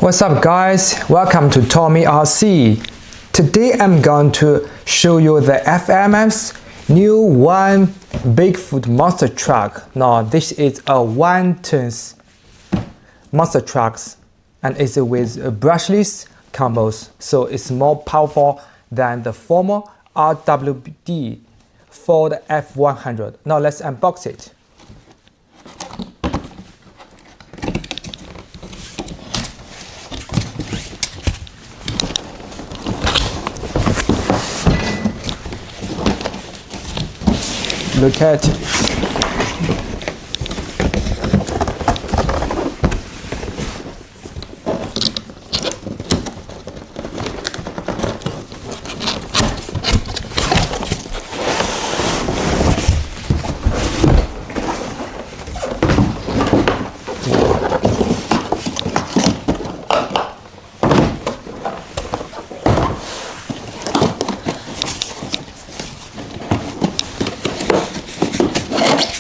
What's up guys, welcome to Tommy RC. Today I'm going to show you the FM's new one Bigfoot monster truck. Now this is a 1-ton monster trucks and it's with brushless combos, so it's more powerful than the former RWD Ford F100. Now let's unbox it. Look at it.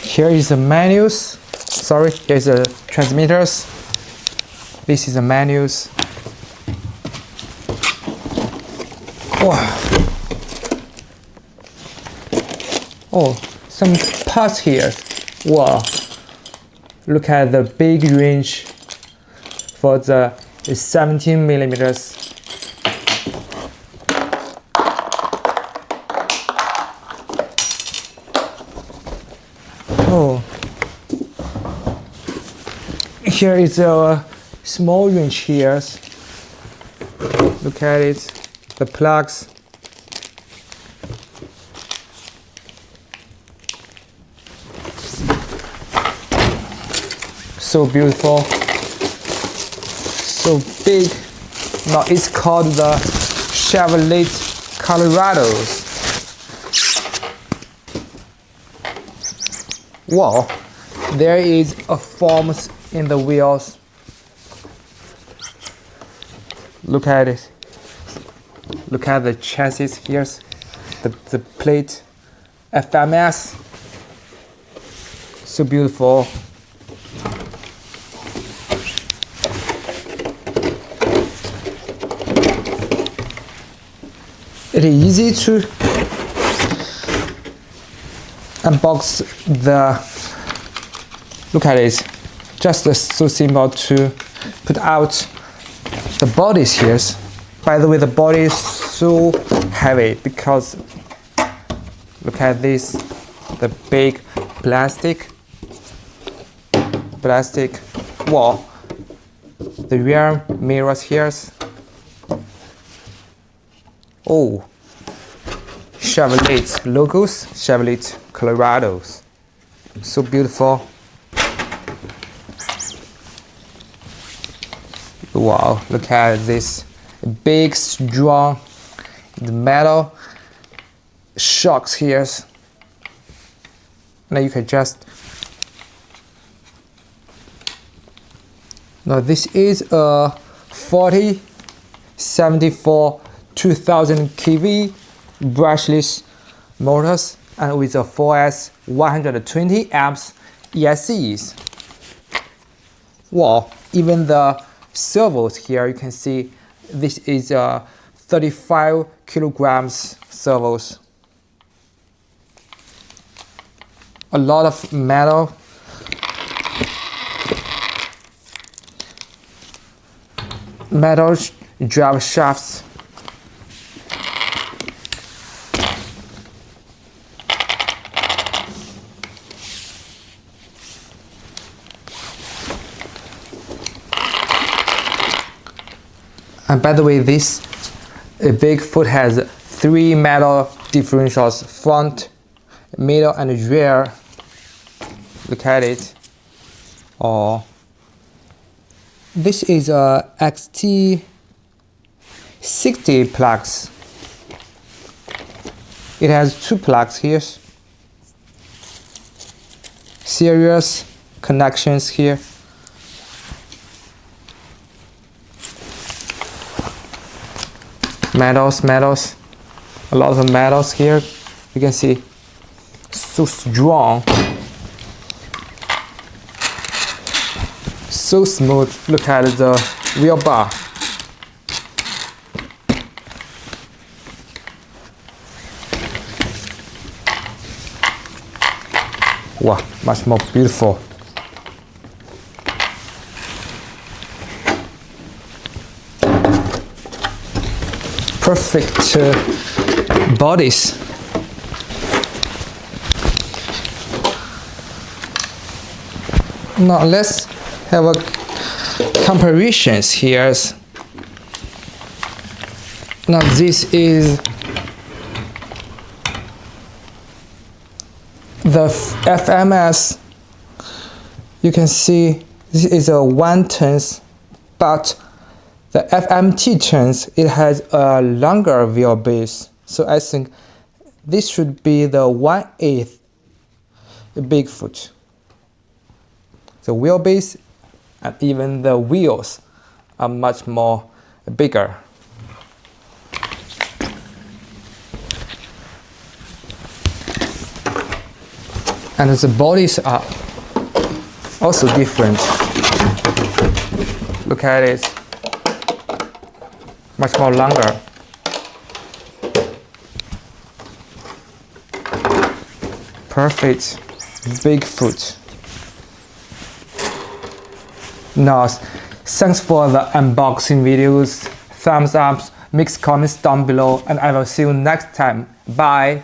Here is the menus. Sorry, here's the transmitters. This is the menus. Wow. Oh, some parts here. Wow. Look at the big range for the 17 millimeters. Oh, here is a small wrench here. Look at it, the plugs. So beautiful, so big. Now it's called the Chevrolete Colorados. Wow, there is a forms in the wheels. Look at it. Look at the chassis here, the plate, FMS. So beautiful. It is easy to unbox the, look at it, just so simple to put out the bodies here. By the way, the body is so heavy because look at this, the big plastic wall, the rear mirrors here. Oh, Chevrolet logos, Chevrolet Colorados. So beautiful. Wow, look at this big, strong metal shocks here. Now you can just, now this is a 4074 2000 kV brushless motors and with a 4S 120 amps ESCs. Wow, even the servos here, you can see this is 35 kilograms servos. A lot of metal. Metal drive shafts. And by the way, this Bigfoot has 3 metal differentials, front, middle, and rear. Look at it. Oh, this is a XT60 plugs. It has 2 plugs here. Serious connections here. Metals, a lot of metals here. You can see, so strong. so smooth. Look at the wheel bar. Wow, much more beautiful. Perfect bodies. Now let's have a comparisons here. Now this is the FMS. You can see this is a 1 turns, but the FMT turns, it has a longer wheelbase. So I think this should be the 1/8 Bigfoot. The wheelbase and even the wheels are much more bigger. And the bodies are also different. Look at it. Much more longer. Perfect Bigfoot. Now, thanks for the unboxing videos. Thumbs up, make comments down below, and I will see you next time. Bye.